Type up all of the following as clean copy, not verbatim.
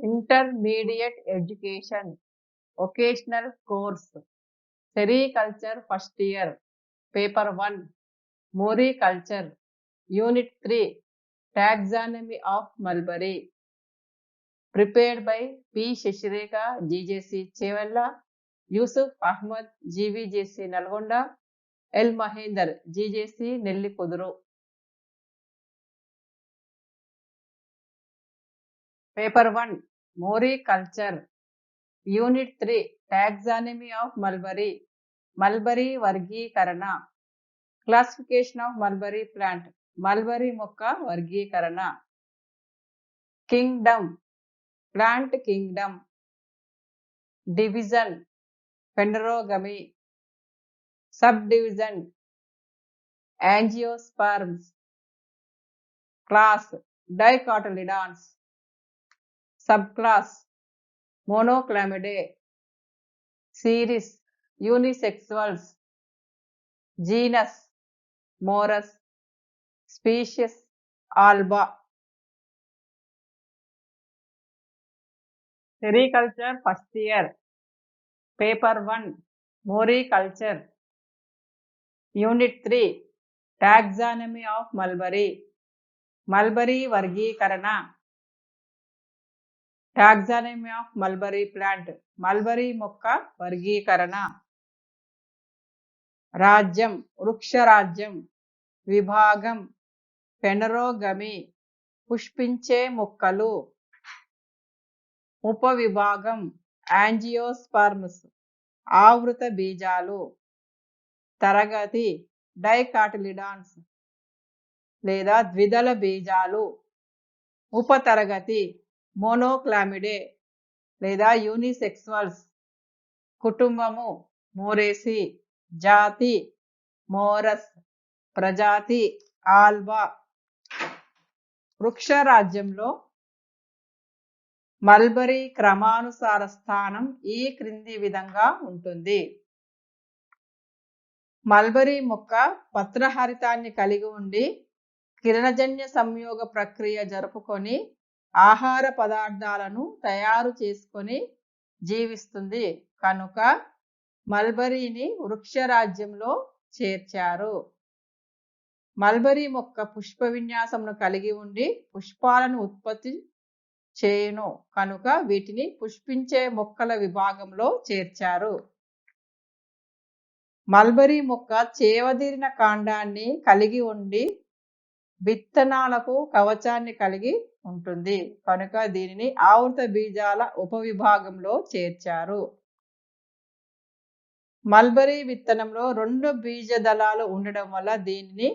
Intermediate education, occasional course, Sericulture first year, paper 1, Moriculture, unit 3, Taxonomy of Mulberry, prepared by P. Shashireka, GJC Chevella, Yusuf Ahmad, GVJC Nalgonda, L. Mahendar, GJC Nellikuduru. Paper 1, Moriculture, Unit 3, Taxonomy of Mulberry, Mulberry Vargीకరణ, Classification of Mulberry plant, Mulberry మొక్క వర్గీకరణ. Kingdom, Plant Kingdom. Division, Phanerogamy. Subdivision, Angiosperms. Class, Dicotyledons. Subclass, Monoclamidae. Series, Unisexuals. Genus, Morus. Species, Alba. Sericulture first year, paper 1, Moriculture, unit 3, Taxonomy of Mulberry, Mulberry Vargीకరణ, Taxonomy of Mulberry plant, Mulberry మొక్క వర్గీకరణ. రాజ్యం, వృక్షరాజ్యం. విభాగం, ఫెనరోగమి, పుష్పించే మొక్కలు. ఉపవిభాగం, angiosperms, ఆవృత బీజాలు. తరగతి, డైకాటిలిడాన్స్ లేదా ద్విదళ బీజాలు. ఉపతరగతి, మోనోక్లామిడే లేదా యూనిసెక్సువల్స్. కుటుంబము, మోరేసి. జాతి, మోరస్. ప్రజాతి, ఆల్బా. వృక్షరాజ్యంలో మల్బరీ క్రమానుసార స్థానం ఈ క్రింది విధంగా ఉంటుంది. మల్బరీ మొక్క పత్రహరితాన్ని కలిగి ఉండి కిరణజన్య సంయోగ ప్రక్రియ జరుపుకొని ఆహార పదార్థాలను తయారు చేసుకొని జీవిస్తుంది కనుక మల్బరీని వృక్షరాజ్యంలో చేర్చారు. మల్బరీ మొక్క పుష్ప విన్యాసమును కలిగి ఉండి పుష్పాలను ఉత్పత్తి చేయును కనుక వీటిని పుష్పించే మొక్కల విభాగంలో చేర్చారు. మల్బరీ మొక్క చేవదీరిన కాండాన్ని కలిగి ఉండి విత్తనాలకు కవచాన్ని కలిగి ఉంటుంది కనుక దీనిని ఆవృత బీజాల ఉపవిభాగంలో చేర్చారు. మల్బరీ విత్తనంలో 2 బీజదళాలు ఉండడం వల్ల దీనిని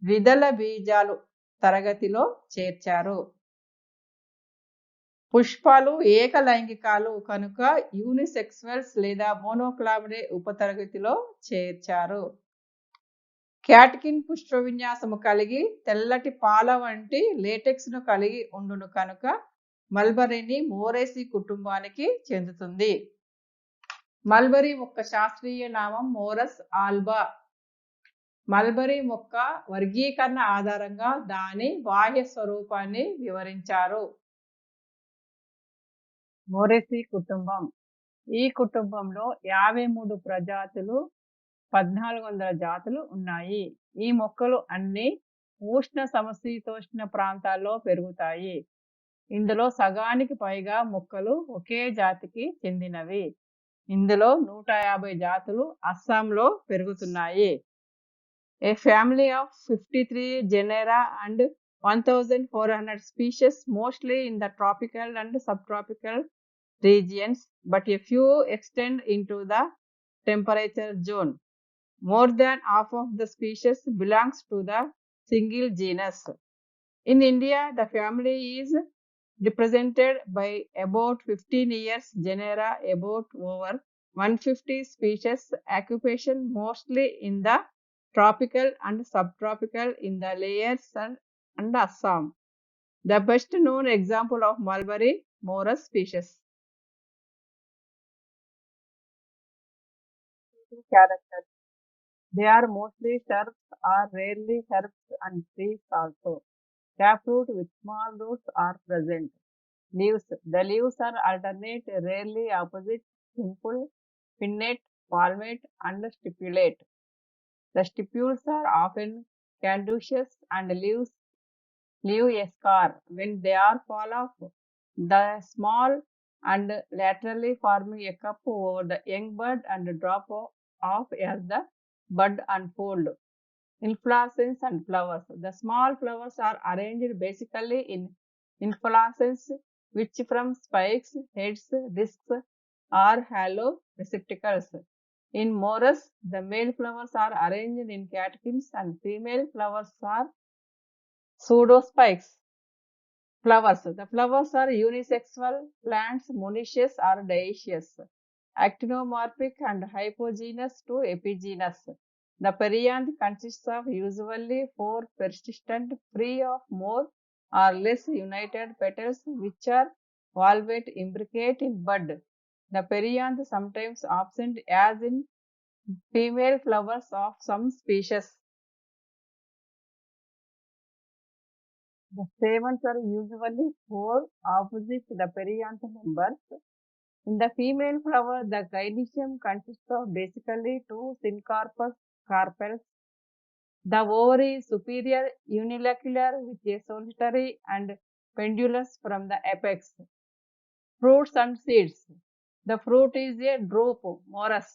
ద్విదళ బీజాలు తరగతిలో చేర్చారు. పుష్పాలు ఏకలైంగికాలు కనుక యూనిసెక్సువల్స్ లేదా మోనోక్లామిడే ఉపతరగతిలో చేర్చారు. క్యాట్కిన్ పుష్ప విన్యాసము కలిగి తెల్లటి పాల వంటి లేటెక్స్ ను కలిగి ఉండును కనుక మల్బరీని మోరేసి కుటుంబానికి చెందుతుంది. మల్బరీ మొక్క శాస్త్రీయ నామం మోరస్ ఆల్బా. మల్బరీ మొక్క వర్గీకరణ ఆధారంగా దాని బాహ్య స్వరూపాన్ని వివరించారు. మోరేసి కుటుంబం. ఈ కుటుంబంలో 53 ప్రజాతులు 1400 జాతులు ఉన్నాయి. ఈ మొక్కలు అన్ని ఉష్ణ సమశీతోష్ణ ప్రాంతాల్లో పెరుగుతాయి. ఇందులో సగానికి పైగా మొక్కలు ఒకే జాతికి చెందినవి. ఇందులో 150 జాతులు అస్సాంలో పెరుగుతున్నాయి. A family of 53 genera and 1400 species mostly in the tropical and subtropical regions, but a few extend into the temperature zone. More than half of the species belongs to the single genus. In India, the family is represented by about 15 years genera, about over 150 species, occupation mostly in the tropical and subtropical in the layers and Assam. The best known example of mulberry morus species. Characters. They are mostly shrubs or rarely herbs and trees also. Taproot with small roots are present. Leaves. The leaves are alternate, rarely opposite, simple, pinnate, palmate, and stipulate. The stipules are often caducous and leave a scar when they are fall off. The small and laterally forming a cup over the young bud and drop off as the bud unfold. Inflorescence and flowers. The small flowers are arranged basically in inflorescence, which from spikes, heads, discs, or hollow receptacles. In Morus, the male flowers are arranged in catkins and female flowers are pseudospikes. Flowers. The flowers are unisexual plants, monoecious or dioecious, actinomorphic and hypogynous to epigynous. The perianth consists of usually four persistent, free of more or less united petals which are valvate imbricate in bud. The perianth sometimes absent as in female flowers of some species. The stamens are usually four opposite the perianth members. In the female flower, the gynoecium consists of basically two syncarpous carpels. The ovary is superior unilocular with a solitary and pendulous from the apex. Fruits and seeds. The fruit is a drupe, morus.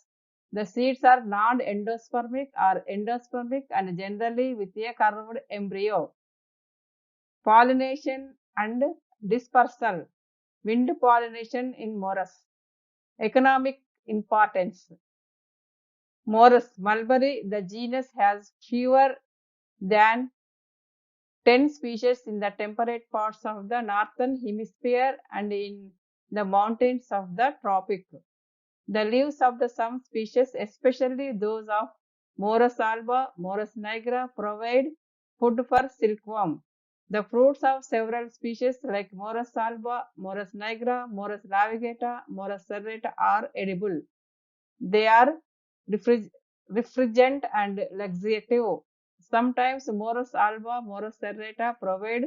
The seeds are non-endospermic or endospermic and generally with a curved embryo. Pollination and dispersal. Wind pollination in morus. Economic importance. Morus mulberry, the genus has fewer than 10 species in the temperate parts of the northern hemisphere and in the mountains of the tropic. The leaves of the some species, especially those of Morus alba, Morus nigra, provide food for silkworm. The fruits of several species like Morus alba, Morus nigra, Morus lavigata, Morus serrata are edible. They are refrigerant and laxative. Sometimes Morus alba, Morus serrata provide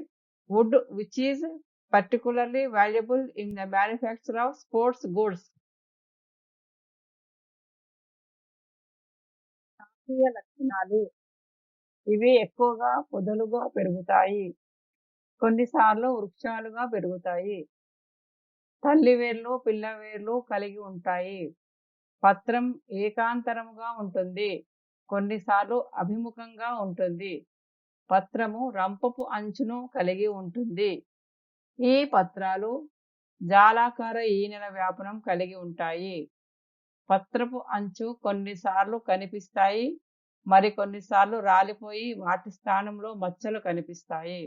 wood which is particularly valuable in the manufacture of sports goods. శాస్త్రీయ లక్షణాలు. ఇవి ఎక్కువగా పొదలుగా పెరుగుతాయి. కొన్నిసార్లు వృక్షాలుగా పెరుగుతాయి. తల్లి వేర్లు, పిల్ల వేర్లు కలిగి ఉంటాయి. పత్రం ఏకాంతరముగా ఉంటుంది. కొన్నిసార్లు అభిముఖంగా ఉంటుంది. పత్రము రంపపు అంచును కలిగి ఉంటుంది. ఈ పత్రాలు జాలాకార ఈనెల వ్యాపనం కలిగి ఉంటాయి. పత్రపు అంచు కొన్నిసార్లు కనిపిస్తాయి, మరికొన్నిసార్లు రాలిపోయి వాటి స్థానంలో మచ్చలు కనిపిస్తాయి.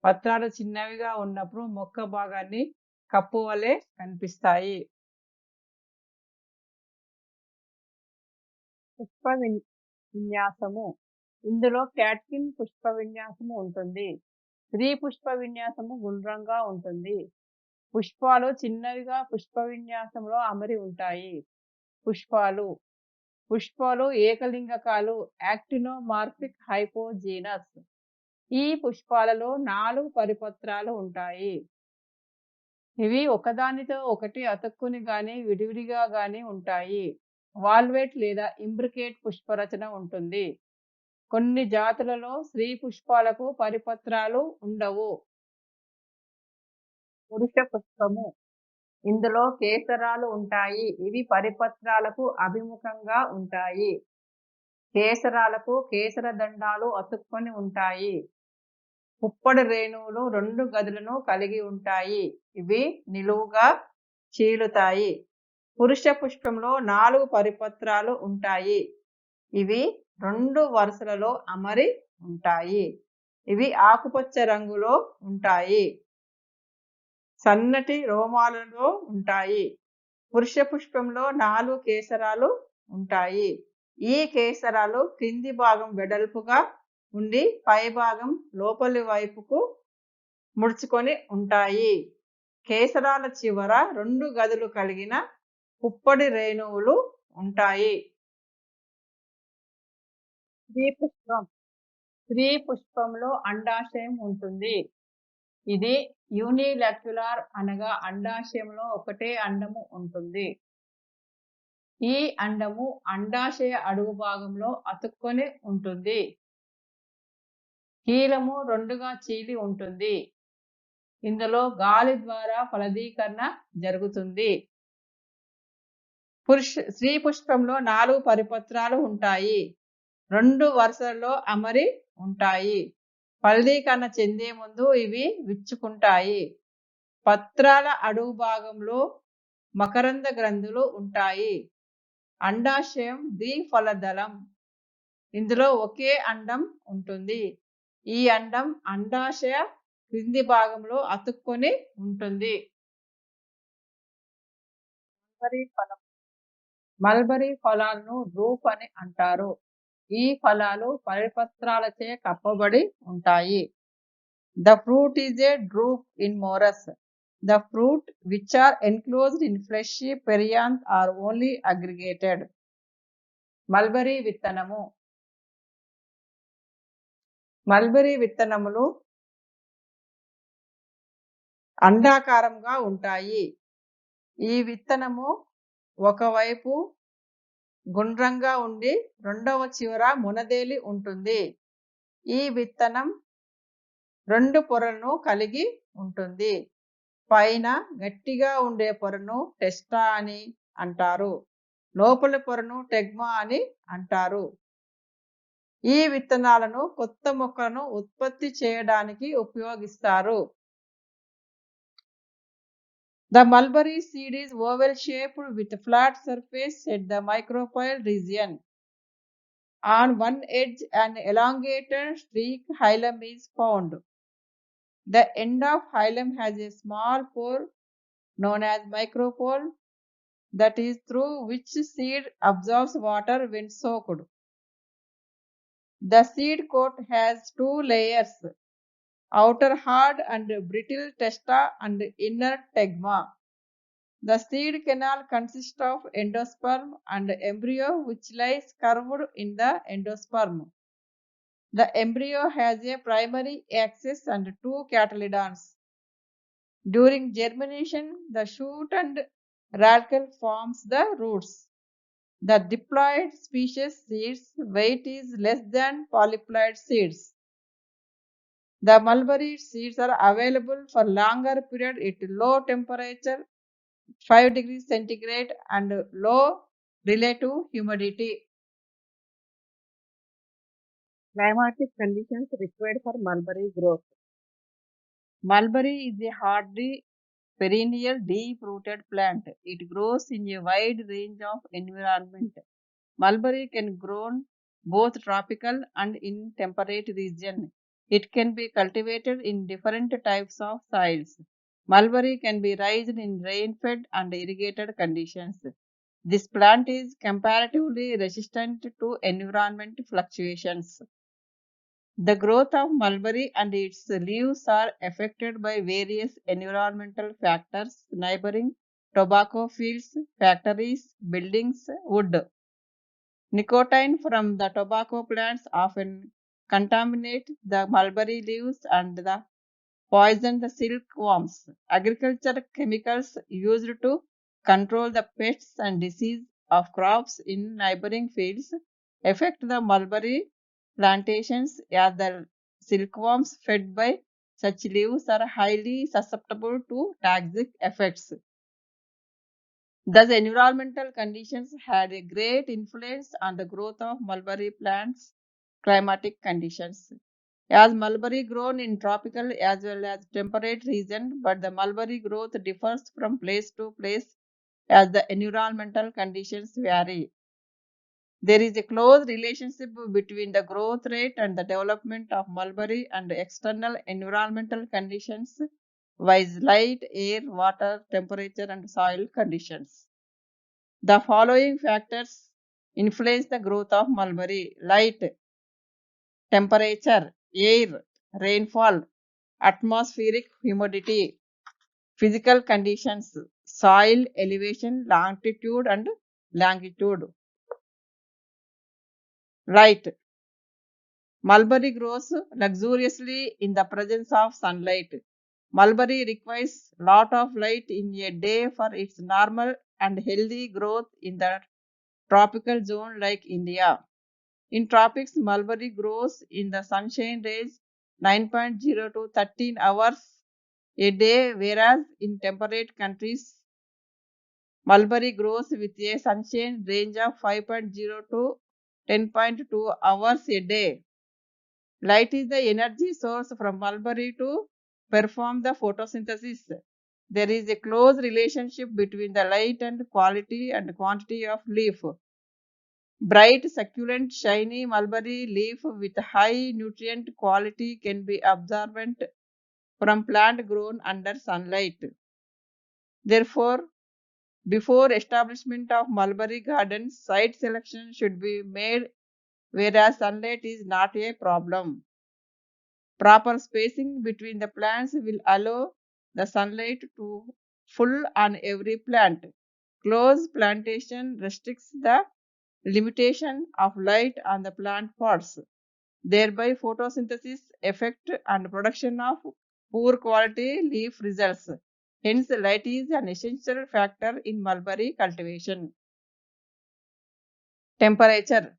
పత్రాలు చిన్నవిగా ఉన్నప్పుడు మొక్క భాగాన్ని కప్పు వలె కనిపిస్తాయి. పుష్ప విన్యాసము. ఇందులో క్యాట్కిన్ పుష్ప విన్యాసము ఉంటుంది. స్త్రీ పుష్ప విన్యాసము గుండ్రంగా ఉంటుంది. పుష్పాలు చిన్నవిగా పుష్ప విన్యాసంలో అమరి ఉంటాయి. పుష్పాలు ఏకలింగకాలు, యాక్టినోమార్ఫిక్ హైపోజీనస్. ఈ పుష్పాలలో 4 పరిపత్రాలు ఉంటాయి. ఇవి ఒకదానితో ఒకటి అతుక్కుని గాని విడివిడిగా గాని ఉంటాయి. వాల్వేట్ లేదా ఇంబ్రికేట్ పుష్పరచన ఉంటుంది. కొన్ని జాతులలో స్త్రీ పుష్పాలకు పరిపత్రాలు ఉండవు. పురుష పుష్పము. ఇందులో కేసరాలు ఉంటాయి. ఇవి పరిపత్రాలకు అభిముఖంగా ఉంటాయి. కేసరాలకు కేసరదండాలు అతుక్కొని ఉంటాయి. పుప్పొడి రేణువులు 2 గదులను కలిగి ఉంటాయి. ఇవి నిలువుగా చీలుతాయి. పురుష పుష్పంలో 4 పరిపత్రాలు ఉంటాయి. ఇవి 2 వరుసలలో అమరి ఉంటాయి. ఇవి ఆకుపచ్చ రంగులో ఉంటాయి. సన్నటి రోమాలలో ఉంటాయి. పురుష పుష్పంలో 4 కేసరాలు ఉంటాయి. ఈ కేసరాలు క్రింది భాగం వెడల్పుగా ఉండి పై భాగం లోపలి వైపుకు ముడుచుకొని ఉంటాయి. కేసరాల చివర 2 గదులు కలిగిన పుప్పొడి రేణువులు ఉంటాయి. స్త్రీ పుష్పంలో అండాశయం ఉంటుంది. ఇది యూనిలాక్యులార్ అనగా అండాశయంలో ఒకటే అండము ఉంటుంది. ఈ అండము అండాశయ అడుగు భాగంలో అతుక్కొని ఉంటుంది. కీలము రెండుగా చీలి ఉంటుంది. ఇందులో గాలి ద్వారా ఫలదీకరణ జరుగుతుంది. స్త్రీ పుష్పంలో 4 పరిపత్రాలు ఉంటాయి. 2 వరుసలలో అమరి ఉంటాయి. ఫలదీకరణ చెందే ముందు ఇవి విచ్చుకుంటాయి. పత్రాల అడుగు భాగంలో మకరంద గ్రంథులు ఉంటాయి. అండాశయం ద్విఫలదళం. ఇందులో ఒకే అండం ఉంటుంది. ఈ అండం అండాశయ క్రింది భాగంలో అతుక్కొని ఉంటుంది. మల్బరీ ఫలాలను డ్రూప్ అని అంటారు. ఈ ఫలాలు పరిపత్రాలచే కప్పబడి ఉంటాయి. The fruit is a drupe in morus. The fruit which are enclosed in fleshy perianth are only aggregated. Mulberry విత్తనము. మల్బరీ విత్తనములు అండాకారంగా ఉంటాయి. ఈ విత్తనము ఒకవైపు గుండ్రంగా ఉండి రెండవ చివర మునదేలి ఉంటుంది. ఈ విత్తనం 2 పొరలను కలిగి ఉంటుంది. పైన గట్టిగా ఉండే పొరను టెస్టా అని అంటారు. లోపలి పొరను టెగ్మా అని అంటారు. ఈ విత్తనాలను కొత్త మొక్కలను ఉత్పత్తి చేయడానికి ఉపయోగిస్తారు. The mulberry seed is oval shaped with flat surface at the micropyle region. On one edge an elongated streak hilum is found. The end of hilum has a small pore known as micropole, that is through which seed absorbs water when soaked. The seed coat has 2 layers, outer hard and brittle testa and inner tegma. The seed canal consists of endosperm and embryo which lies curved in the endosperm. The embryo has a primary axis and 2 cotyledons. During germination, the shoot and radicle forms the roots. The diploid species seeds weight is less than polyploid seeds. The mulberry seeds are available for longer period at low temperature, 5 degrees centigrade and low relative humidity. Climatic conditions required for mulberry growth. Mulberry is a hardy perennial deep-rooted plant. It grows in a wide range of environment. Mulberry can grow both tropical and in temperate region. It can be cultivated in different types of soils. Mulberry can be raised in rain-fed and irrigated conditions. This plant is comparatively resistant to environment fluctuations. The growth of mulberry and its leaves are affected by various environmental factors, neighboring tobacco fields, factories, buildings, wood. Nicotine from the tobacco plants often contaminate the mulberry leaves and poison the silkworms. Agriculture chemicals used to control the pests and disease of crops in neighboring fields affect the mulberry plantations, as the silkworms fed by such leaves are highly susceptible to toxic effects. Thus, environmental conditions had a great influence on the growth of mulberry plants. Climatic conditions. As mulberry grown in tropical as well as temperate region, but the mulberry growth differs from place to place as the environmental conditions vary. There is a close relationship between the growth rate and the development of mulberry and external environmental conditions, viz. light, air, water, temperature, and soil conditions. The following factors influence the growth of mulberry: light, temperature, air, rainfall, atmospheric humidity, physical conditions, soil elevation, longitude and longitude. Light. Mulberry grows luxuriously in the presence of sunlight. Mulberry requires lot of light in a day for its normal and healthy growth in the tropical zone like India. In tropics, mulberry grows in the sunshine rays 9.0 to 13 hours a day, whereas in temperate countries, mulberry grows with a sunshine range of 5.0 to 10.2 hours a day. Light is the energy source from mulberry to perform the photosynthesis. There is a close relationship between the light and quality and quantity of leaf. Bright, succulent, shiny mulberry leaf with high nutrient quality can be observed from plant grown under sunlight. Therefore, before establishment of mulberry gardens, site selection should be made whereas sunlight is not a problem. Proper spacing between the plants will allow the sunlight to full on every plant. Close plantation restricts the limitation of light on the plant pots, thereby photosynthesis effect and production of poor quality leaf results. Hence, light is an essential factor in mulberry cultivation. Temperature.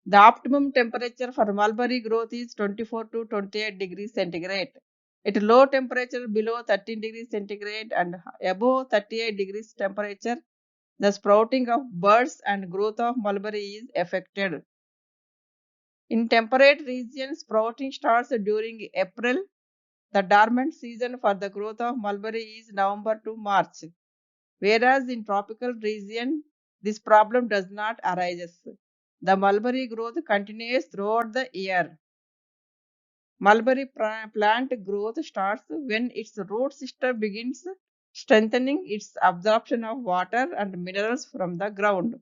The optimum temperature for mulberry growth is 24 to 28 degrees centigrade. At low temperature below 13 degrees centigrade and above 38 degrees temperature, the sprouting of buds and growth of mulberry is affected. In temperate regions, sprouting starts during April. The dormant season for the growth of mulberry is November to March, whereas in tropical region, this problem does not arise. The mulberry growth continues throughout the year. Mulberry plant growth starts when its root system begins strengthening its absorption of water and minerals from the ground.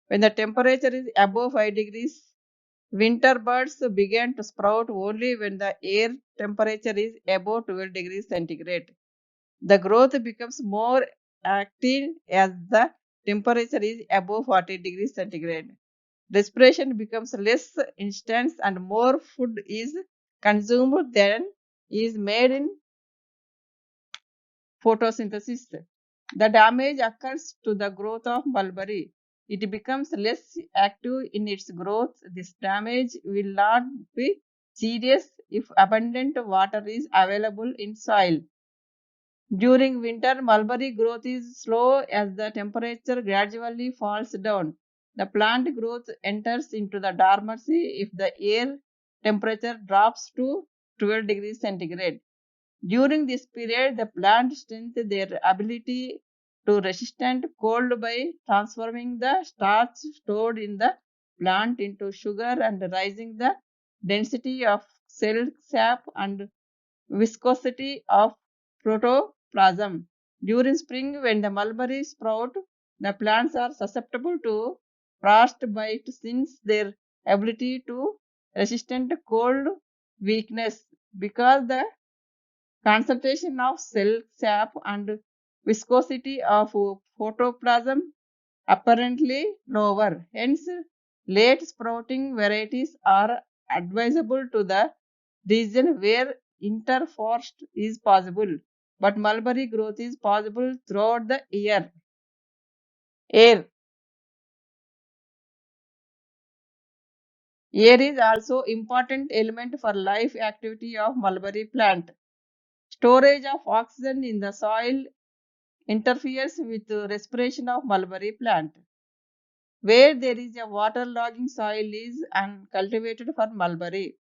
When the temperature is above 5 degrees, winter buds begin to sprout only when the air temperature is above 12 degrees centigrade. The growth becomes more active as the temperature is above 40 degrees centigrade. Respiration becomes less intense and more food is consumed than is made in photosynthesis. The damage occurs to the growth of mulberry. It becomes less active in its growth. This damage will not be serious if abundant water is available in soil. During winter, mulberry growth is slow as the temperature gradually falls down. The plant growth enters into the dormancy if the air temperature drops to 12 degrees centigrade. During this period, the plant strengthens their ability to resist cold by transforming the starch stored in the plant into sugar and raising the density of cell sap and viscosity of protoplasm. During spring, when the mulberry sprout, the plants are susceptible to frostbite since their ability to resist cold weakness because the concentration of cell sap and viscosity of protoplasm apparently lower. Hence, late sprouting varieties are advisable to the region where interfrost is possible, but mulberry growth is possible throughout the year. Air. Air is also important element for life activity of mulberry plant. Storage of oxygen in the soil interferes with the respiration of mulberry plant. Where there is a waterlogging soil is uncultivated for mulberry.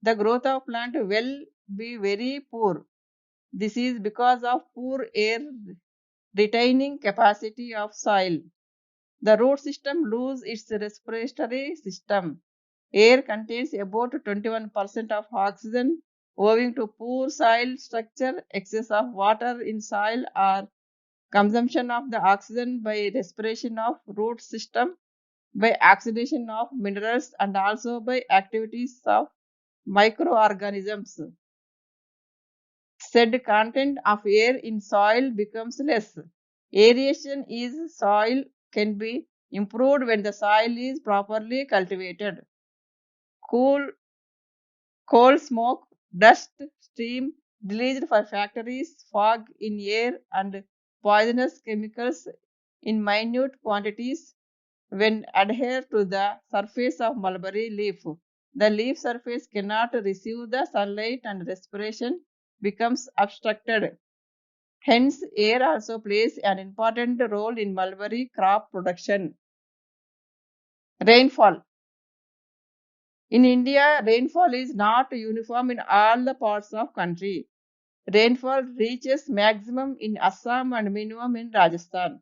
The growth of plant will be very poor. This is because of poor air retaining capacity of soil. The root system loses its respiratory system. Air contains about 21% of oxygen owing to poor soil structure, excess of water in soil, or consumption of the oxygen by respiration of root system, by oxidation of minerals, and also by activities of microorganisms. Said content of air in soil becomes less. Aeration is soil can be improved when the soil is properly cultivated. Cool, coal smoke, dust, steam, released for factories, fog in air, and poisonous chemicals in minute quantities when adhere to the surface of mulberry leaf. The leaf surface cannot receive the sunlight and respiration becomes obstructed. Hence, air also plays an important role in mulberry crop production. Rainfall. In India, rainfall is not uniform in all the parts of country. Rainfall reaches maximum in Assam and minimum in Rajasthan.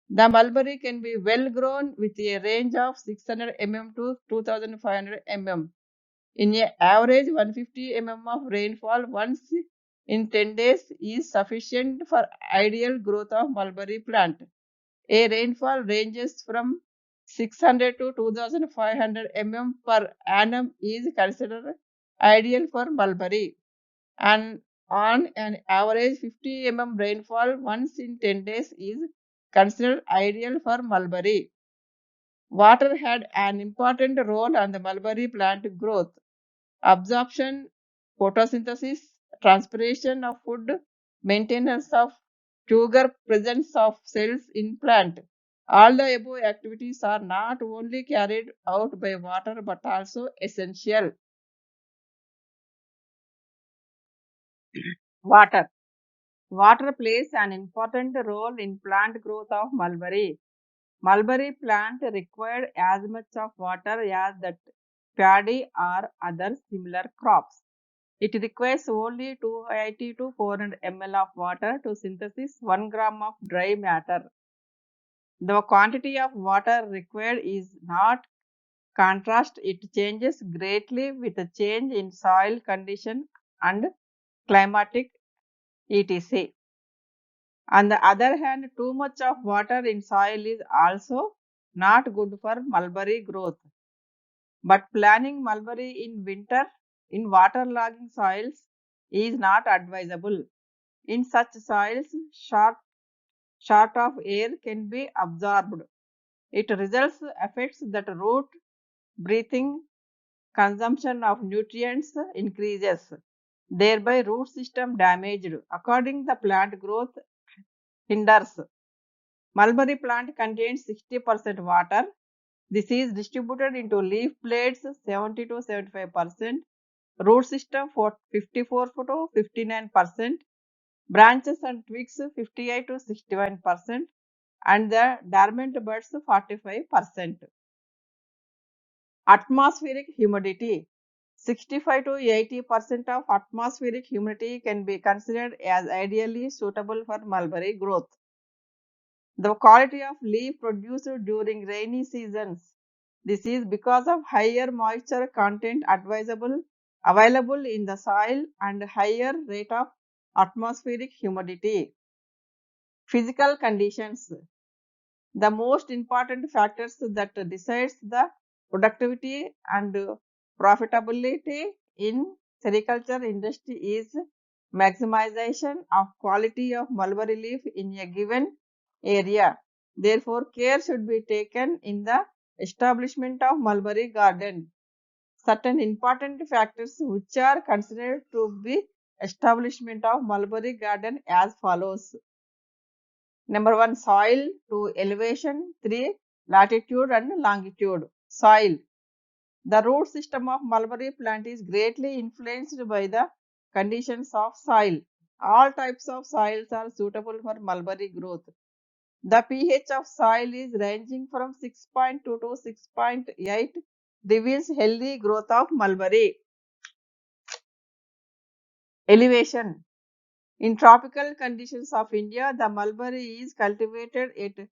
The mulberry can be well grown with a range of 600 mm to 2500 mm. In an average, 150 mm of rainfall once in 10 days is sufficient for ideal growth of mulberry plant. A rainfall ranges from 600 to 2500 mm per annum is considered ideal for mulberry, and on an average 50 mm rainfall once in 10 days is considered ideal for mulberry. Water had an important role on the mulberry plant growth. Absorption, photosynthesis, transpiration of food, maintenance of sugar presence of cells in plant. All the above activities are not only carried out by water but also essential. Water. Water plays an important role in plant growth of mulberry. Mulberry plant required as much of water as that paddy or other similar crops. It requires only 280 to 400 ml of water to synthesize 1 gram of dry matter. The quantity of water required is not contrast, it changes greatly with a change in soil condition and climatic etc. On the other hand, too much of water in soil is also not good for mulberry growth. But planting mulberry in winter in waterlogging soils is not advisable. In such soils, short of air can be absorbed. It results affects that root breathing, consumption of nutrients increases, thereby root system damaged. According the plant growth hinders. Mulberry plant contains 60% water. This is distributed into leaf blades 70 to 75%, root system for 54 to 59%, branches and twigs 58 to 61%, and the dormant buds 45%. Atmospheric humidity. 65 to 80% of atmospheric humidity can be considered as ideally suitable for mulberry growth. The quality of leaf produced during rainy seasons. This is because of higher moisture content available in the soil and higher rate of atmospheric humidity. Physical conditions. The most important factors that decides the productivity and profitability in sericulture industry is maximization of quality of mulberry leaf in a given area. Therefore, care should be taken in the establishment of mulberry garden. Certain important factors which are considered to be establishment of mulberry garden as follows. Number one, soil to elevation. 3, latitude and longitude. Soil. The root system of mulberry plant is greatly influenced by the conditions of soil. All types of soils are suitable for mulberry growth. The pH of soil is ranging from 6.2 to 6.8 reveals healthy growth of mulberry. Elevation. In tropical conditions of India, the mulberry is cultivated at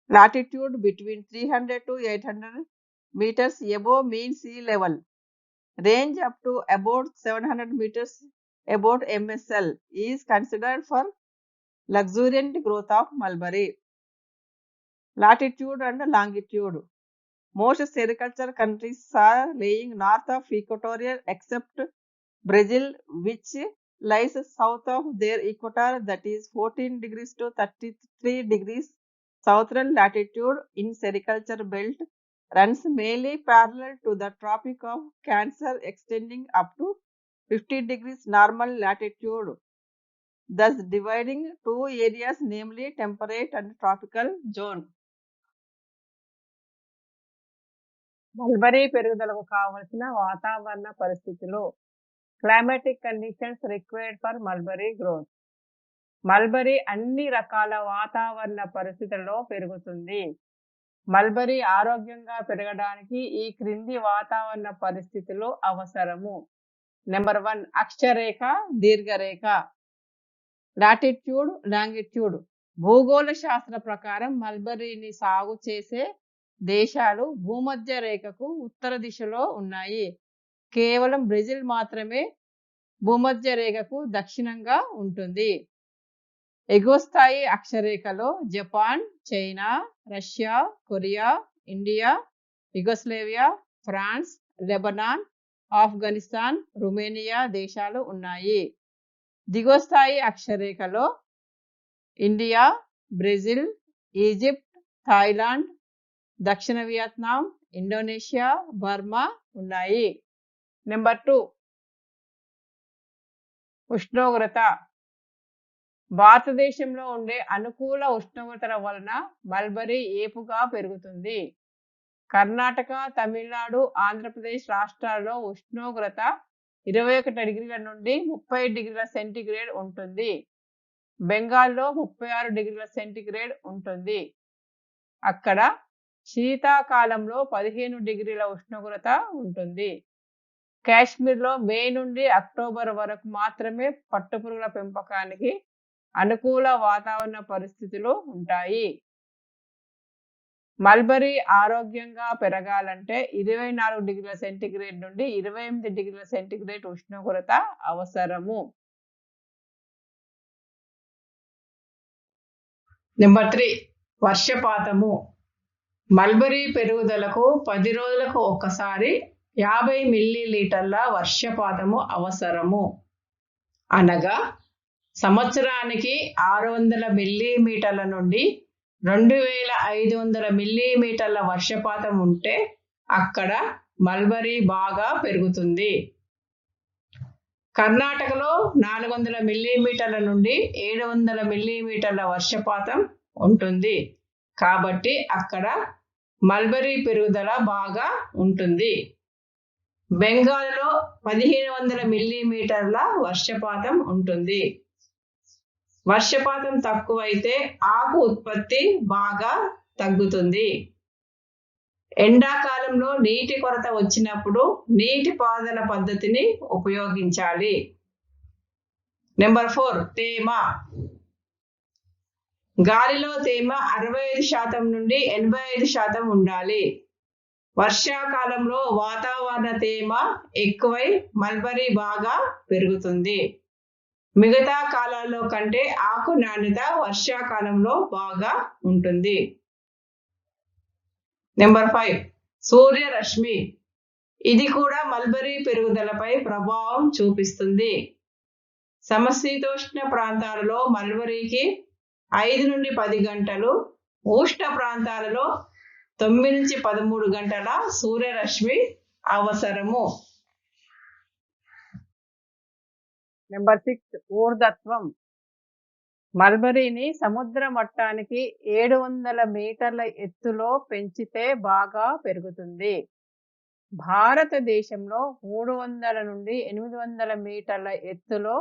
latitude between 300 to 800 meters above mean sea level. Range up to about 700 meters above MSL is considered for luxuriant growth of mulberry. Latitude and longitude. Most sericulture countries are laying north of equatorial except Brazil, which lies south of their equator, that is 14 degrees to 33 degrees southern latitude in sericulture belt, runs mainly parallel to the Tropic of Cancer extending up to 15 degrees normal latitude, thus dividing two areas, namely temperate and tropical zone. Mulberry పెరుగుదలకు కావలసిన వాతావరణ పరిస్థితులు. Climatic conditions required for mulberry growth. Mulberry అన్ని రకాల వాతావరణ పరిస్థితుల్లో పెరుగుతుంది. Mulberry ఆరోగ్యంగా పెరగడానికి ఈ క్రింది వాతావరణ పరిస్థితులు అవసరము. నెంబర్ 1, అక్షరేఖ, దీర్ఘరేఖ. Latitude, longitude. భూగోళ శాస్త్ర ప్రకారం మల్బరీని సాగు చేసే దేశాలు భూమధ్య రేఖకు ఉత్తర దిశలో ఉన్నాయి. కేవలం బ్రెజిల్ మాత్రమే భూమధ్య రేఖకు దక్షిణంగా ఉంటుంది. ఎగువ స్థాయి అక్షరేఖలో Japan, China, Russia, Korea, India, Yugoslavia, France, Lebanon, Afghanistan, Romania దేశాలు ఉన్నాయి. దిగువ స్థాయి అక్షరేఖలో ఇండియా, బ్రెజిల్, ఈజిప్ట్, థాయిలాండ్, దక్షిణ వియత్నాం, ఇండోనేషియా, బర్మా ఉన్నాయి. నెంబర్ 2, ఉష్ణోగ్రత. భారతదేశంలో ఉండే అనుకూల ఉష్ణోగ్రతల వలన మల్బరీ ఏపుగా పెరుగుతుంది. కర్ణాటక, తమిళనాడు, ఆంధ్రప్రదేశ్ రాష్ట్రాల్లో ఉష్ణోగ్రత 21 డిగ్రీల నుండి 30 డిగ్రీల సెంటీగ్రేడ్ ఉంటుంది. బెంగాల్లో 36 డిగ్రీల సెంటీగ్రేడ్ ఉంటుంది. అక్కడ శీతాకాలంలో 15 డిగ్రీల ఉష్ణోగ్రత ఉంటుంది. కాశ్మీర్లో మే నుండి అక్టోబర్ వరకు మాత్రమే పట్టుపురుగుల పెంపకానికి అనుకూల వాతావరణ పరిస్థితులు ఉంటాయి. మల్బరీ ఆరోగ్యంగా పెరగాలంటే 24 డిగ్రీల సెంటీగ్రేడ్ నుండి 28 డిగ్రీల సెంటీగ్రేడ్ ఉష్ణోగ్రత అవసరము. నెంబర్ 3, వర్షపాతము. మల్బరీ పెరుగుదలకు 10 రోజులకు ఒకసారి 50 మిల్లీలీటర్ల వర్షపాతము అవసరము. అనగా సంవత్సరానికి 600 మిల్లీమీటర్ల నుండి 2500 మిల్లీమీటర్ల వర్షపాతం ఉంటే అక్కడ మల్బరీ బాగా పెరుగుతుంది. కర్ణాటకలో 400 మిల్లీమీటర్ల నుండి 700 మిల్లీమీటర్ల వర్షపాతం ఉంటుంది. కాబట్టి అక్కడ మల్బరీ పెరుగుదల బాగా ఉంటుంది. బెంగాల్లో 1500 మిల్లీమీటర్ల వర్షపాతం ఉంటుంది. వర్షపాతం తక్కువైతే ఆకు ఉత్పత్తి బాగా తగ్గుతుంది. ఎండాకాలంలో నీటి కొరత వచ్చినప్పుడు నీటిపారుదల పద్ధతిని ఉపయోగించాలి. నెంబర్ 4, తేమ. గాలిలో తేమ 65% నుండి 85% ఉండాలి. వర్షాకాలంలో వాతావరణ తేమ ఎక్కువై మల్బరీ బాగా పెరుగుతుంది. మిగతా కాలాల్లో కంటే ఆకు నాణ్యత వర్షాకాలంలో బాగా ఉంటుంది. నెంబర్ 5, సూర్యరశ్మి. ఇది కూడా మల్బరీ పెరుగుదలపై ప్రభావం చూపిస్తుంది. సమశీతోష్ణ ప్రాంతాలలో మల్బరీకి 5 నుండి 10 గంటలు, ఉష్ణ ప్రాంతాలలో 9 నుంచి 13 గంటల సూర్యరశ్మి అవసరము. నెంబర్ 6, ఊర్ధత్వం. మల్బరీని సముద్ర మట్టానికి 700 మీటర్ల ఎత్తులో పెంచితే బాగా పెరుగుతుంది. భారతదేశంలో 300 నుండి 800 మీటర్ల ఎత్తులో,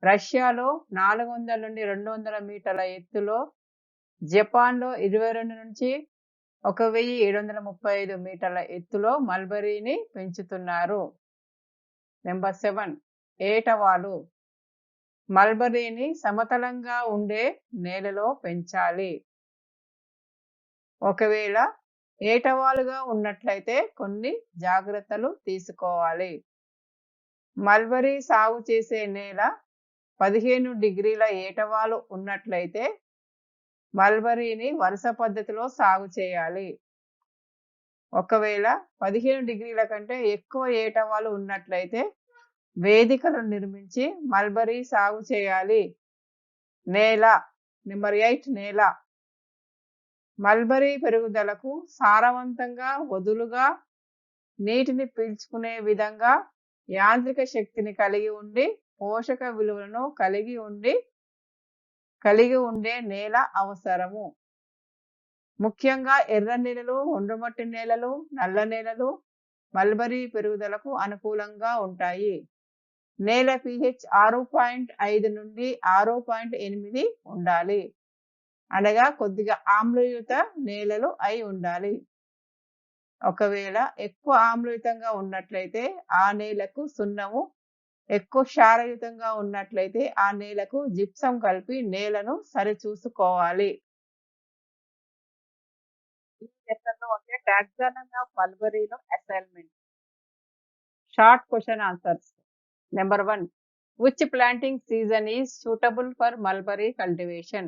రష్యాలో 400 నుండి 200 మీటర్ల ఎత్తులో, జపాన్లో 22 నుంచి 1735 మీటర్ల ఎత్తులో మల్బరీని పెంచుతున్నారు. నెంబర్ 7, ఏటవాలు. మల్బరీని సమతలంగా ఉండే నేలలో పెంచాలి. ఒకవేళ ఏటవాలుగా ఉన్నట్లయితే కొన్ని జాగ్రత్తలు తీసుకోవాలి. మల్బరీ సాగు చేసే నేల 15 డిగ్రీల ఏటవాలు ఉన్నట్లయితే మల్బరీని వరుస పద్ధతిలో సాగు చేయాలి. ఒకవేళ 15 డిగ్రీల కంటే ఎక్కువ ఏటవాలు ఉన్నట్లయితే వేదికలు నిర్మించి మల్బరీ సాగు చేయాలి. నేల. నెంబర్ 8, నేల. మల్బరీ పెరుగుదలకు సారవంతంగా వదులుగా నీటిని పీల్చుకునే విధంగా యాంత్రిక శక్తిని పోషక విలువలను కలిగి ఉండే నేల అవసరము. ముఖ్యంగా ఎర్ర నేలలు, ఒండ్రుమట్టి నేలలు, నల్ల నేలలు మల్బరీ పెరుగుదలకు అనుకూలంగా ఉంటాయి. నేల pH 6.5 నుండి 6.8 ఉండాలి. అనగా కొద్దిగా ఆమ్లయుత నేలలు అయి ఉండాలి. ఒకవేళ ఎక్కువ ఆమ్లయుతంగా ఉన్నట్లయితే ఆ నేలకు సున్నము, ఎక్కువ క్షారయుతంగా ఉన్నట్లయితే ఆ నేలకు జిప్సం కలిపి నేలను సరిచూసుకోవాలి. ఈ లెసన్లో ఉండే టాక్సానమీ ఆఫ్ మల్బరీలో assignment. Short question answers. Number 1. Which planting season is suitable for mulberry cultivation?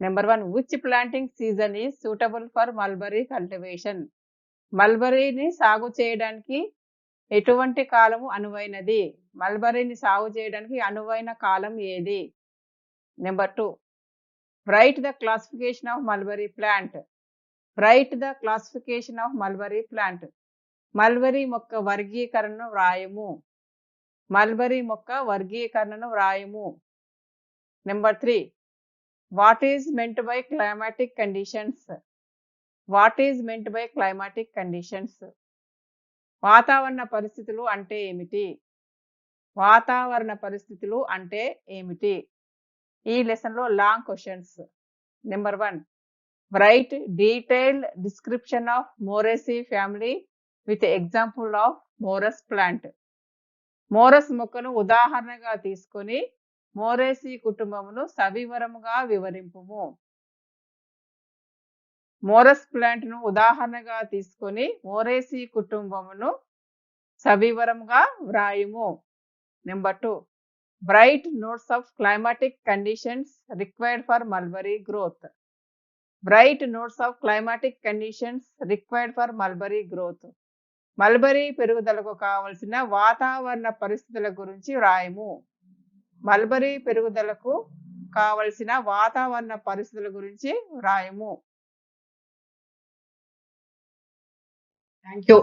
Number 1. Which planting season is suitable for mulberry cultivation? మల్బరీని సాగు చేయడానికి ఎటువంటి కాలము అనువైనది? మల్బరీని సాగు చేయడానికి అనువైన కాలం ఏది? Number 2. Write the classification of mulberry plant. Write the classification of mulberry plant. Mulberry మొక్క వర్గీకరణను వ్రాయము. మల్బరీ మొక్క వర్గీకరణను వ్రాయము. Number 3. What is meant by climatic conditions? What is meant by climatic conditions? వాతావరణ పరిస్థితులు అంటే ఏమిటి? వాతావరణ పరిస్థితులు అంటే ఏమిటి? ఈ లెసన్లో long questions. Number 1. Write detailed description of Moraceae family with example of Morus plant. మోరస్ మొక్కను ఉదాహరణగా తీసుకొని మోరేసీ కుటుంబమును సవివరముగా వివరింపుము. మోరస్ ప్లాంట్ ను ఉదాహరణగా తీసుకొని మోరేసీ కుటుంబమును సవివరముగా వ్రాయుము. Number 2. Write notes of climatic conditions required for mulberry growth. Write notes of climatic conditions required for mulberry growth. Mulberry పెరుగుదలకు కావలసిన వాతావరణ పరిస్థితుల గురించి వ్రాయము. మల్బరీ పెరుగుదలకు కావలసిన వాతావరణ పరిస్థితుల గురించి వ్రాయము. Thank you.